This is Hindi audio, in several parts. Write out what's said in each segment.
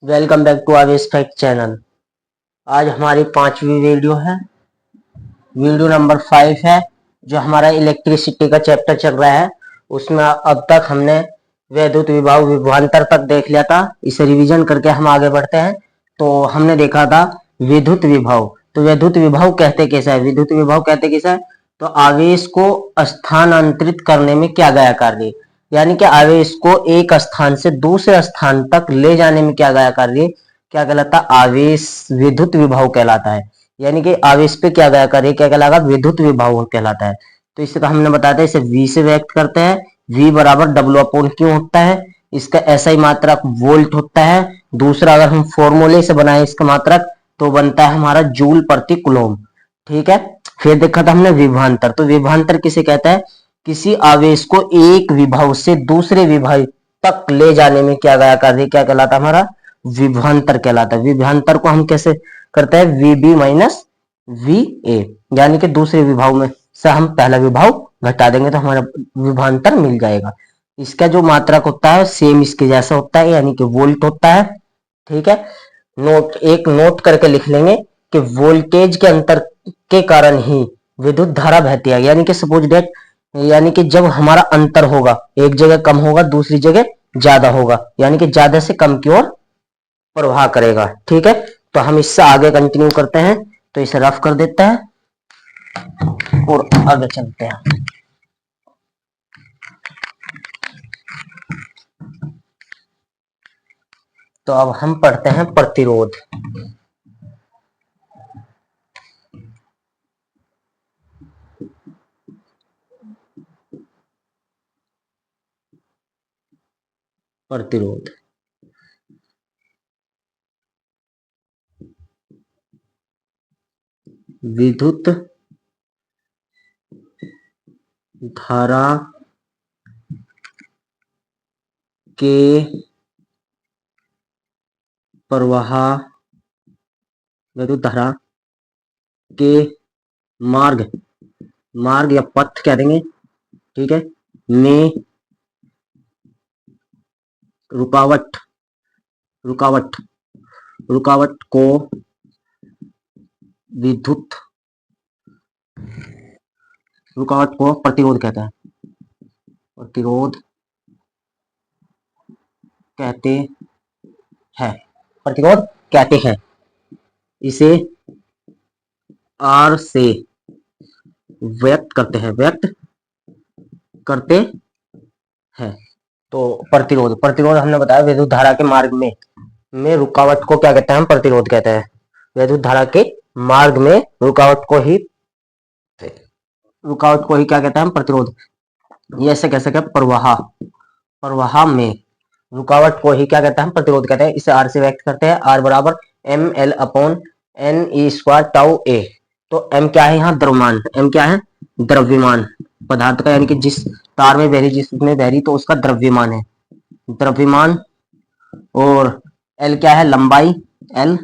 वेलकम बैक टू आवेश फैक्ट चैनल। आज हमारी 5वीं वीडियो है। वीडियो नंबर 5 है जो हमारा इलेक्ट्रिसिटी का चैप्टर चल रहा है। उसमें अब तक हमने वैद्युत विभव विभवांतर तक देख लिया था। इसे रिवीजन करके हम आगे बढ़ते हैं। तो हमने देखा था विद्युत विभव। तो विद्युत विभव कहते कैसा है? विद्युत विभव कहते कैसा है? तो आवेश को स्थानांतरित करने में क्या गया कार्य, यानी कि आवेश को एक स्थान से दूसरे स्थान तक ले जाने में क्या गया कार्य, क्या कहलाता? आवेश विद्युत विभव कहलाता है। यानी कि आवेश पे क्या गया कार्य क्या कहलाएगा? विद्युत विभव कहलाता है। तो इससे हमने बताया था, इसे V से व्यक्त करते हैं। V बराबर W/Q होता है। इसका SI मात्रक वोल्ट होता है। दूसरा, अगर हम फॉर्मूले से बनाए इसका मात्रक, तो बनता है हमारा जूल प्रति कूलम। ठीक है। फिर देखा था हमने विभवांतर। तो विभवांतर किसे कहता है? किसी आवेश को एक विभव से दूसरे विभव तक ले जाने में क्या गया कार्य क्या कहलाता? हमारा विभवांतर कहलाता है। विभवांतर को हम कैसे करते हैं? VB माइनस VA, यानी कि दूसरे विभव में से हम पहला विभव घटा देंगे तो हमारा विभवांतर मिल जाएगा। इसका जो मात्रक होता है सेम इसके जैसा होता है, यानी कि वोल्ट होता है। ठीक है। एक नोट करके लिख लेंगे कि वोल्टेज के अंतर के कारण ही विद्युत धारा बहती है। यानी कि सपोज डेट, यानी कि जब हमारा अंतर होगा, एक जगह कम होगा दूसरी जगह ज्यादा होगा, यानी कि ज्यादा से कम की ओर प्रवाह करेगा। ठीक है। तो हम इससे आगे कंटिन्यू करते हैं। तो इसे रफ कर देते हैं और आगे चलते हैं। तो अब हम पढ़ते हैं प्रतिरोध। प्रतिरोध विद्युत धारा के प्रवाह, विद्युत धारा के मार्ग या पथ कह देंगे। ठीक है। में रुकावट को विद्युत रुकावट को प्रतिरोध कहता है। प्रतिरोध कहते हैं। प्रतिरोध कहते हैं। इसे R से व्यक्त करते हैं। तो प्रतिरोध हमने बताया विद्युत धारा के मार्ग में रुकावट को क्या कहते हैं? हम प्रतिरोध कहते हैं। विद्युत धारा के मार्ग में रुकावट को ही क्या कहते हैं? हम प्रतिरोध। ये ऐसे कह सकते हैं, प्रवाह में रुकावट को ही क्या कहते हैं? हम प्रतिरोध कहते हैं। इसे R से व्यक्त करते हैं। R बराबर ml/ne² टाउ a। तो m क्या है यहाँ? द्रव्यमान। m क्या है? द्रव्यमान पदार्थ का, यानी कि जिस तार में बहरी, जिसमें बहरी, तो उसका द्रव्यमान है, द्रव्यमान। और L क्या है? लंबाई। L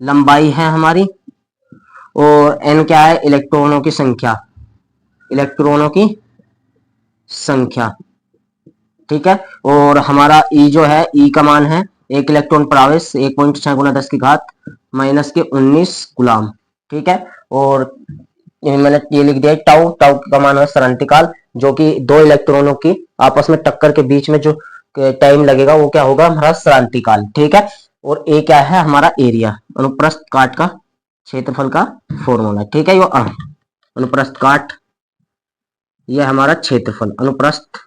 लंबाई है हमारी। और N क्या है? इलेक्ट्रॉनों की संख्या। ठीक है। और हमारा E जो है, E का मान है एक इलेक्ट्रॉन पर आवेश 1.6 गुना 10 की घात -19 कूलम। ठीक है। और मैंने ये लिख दिया टाउ का मान है सरांतिकाल, जो कि दो इलेक्ट्रॉनों की आपस में टक्कर के बीच में जो टाइम लगेगा वो क्या होगा? हमारा सरांतिकाल। ठीक है। और ए क्या है? हमारा एरिया, अनुप्रस्थ काट का क्षेत्रफल का फॉर्मूला। ठीक है। ये अनुप्रस्थ काट, ये हमारा क्षेत्रफल, अनुप्रस्थ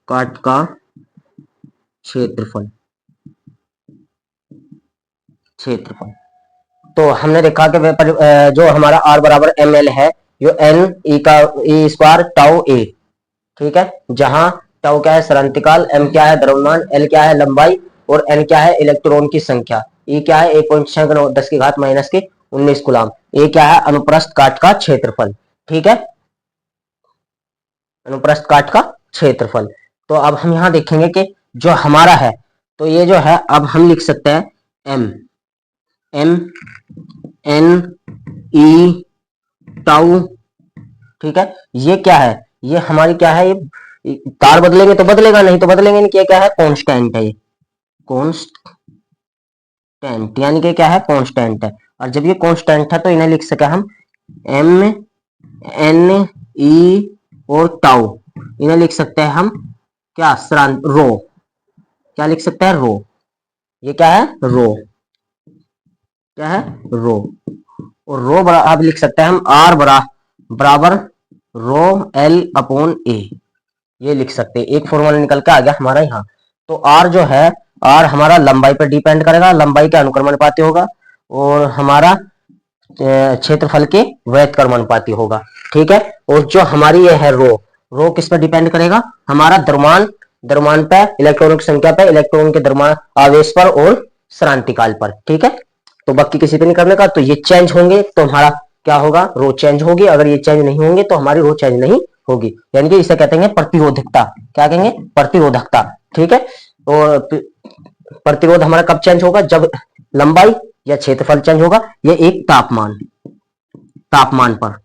काट का क्षेत्रफल। तो हमने देखा कि जो हमारा R बराबर ml है, जो n e² टाउ a। ठीक है। जहां टाउ क्या है? सरांतिकाल, m क्या है? द्रव्यमान, l क्या है? लंबाई, और n क्या है? इलेक्ट्रॉन की संख्या, e क्या है? 1.6 गुना 10 की घात -19 कूलम, a क्या है? अनुप्रस्थ काट का क्षेत्रफल। ठीक है। अनुप्रस्थ काट का क्षेत्रफल। तो अब हम यहां देखेंगे कि जो हमारा है, तो ये जो है, अब हम लिख सकते हैं m n e टाउ। ठीक है। ये क्या है? ये हमारी क्या है, ये तार बदलेंगे तो बदलेगा, नहीं तो बदलेंगे नहीं। क्या क्या है, कांस्टेंट है ये, कांस्टेंट यानी कि क्या है, कांस्टेंट है। और जब ये कांस्टेंट है तो इन्हें लिख सके हम एम एन ई और टाउ, इन्हें लिख सकते हैं हम क्या, रो। क्या लिख सकते हैं, रो। ये क्या है, रो। क्या है, रो। और रो अब लिख सकते हैं हम आर बराबर रो एल अपॉन ए, ये लिख सकते हैं। एक फॉर्मूला निकल के आ गया हमारा यहाँ। तो आर जो है, आर हमारा लंबाई पर डिपेंड करेगा, लंबाई के अनुक्रमानुपाती होगा, और हमारा क्षेत्रफल के वैध कर्मानुपाती होगा। ठीक है। और जो हमारी ये है रो किस पर डिपेंड करेगा, हमारा द्रव्यमान पर, इलेक्ट्रॉनों की संख्या पर, इलेक्ट्रॉन के द्रव्यमान आवेश पर और क्रांतिकाल पर। ठीक है। तो बाकी किसी पे नहीं करने का। तो ये चेंज होंगे तो हमारा क्या होगा, रो चेंज होगी। अगर ये चेंज नहीं होंगे तो हमारी रो चेंज नहीं होगी। यानी कि इसे कहते हैं प्रतिरोधकता। क्या कहेंगे, प्रतिरोधकता। ठीक है। और प्रतिरोध हमारा कब चेंज होगा, जब लंबाई या क्षेत्रफल चेंज होगा, ये एक तापमान पर।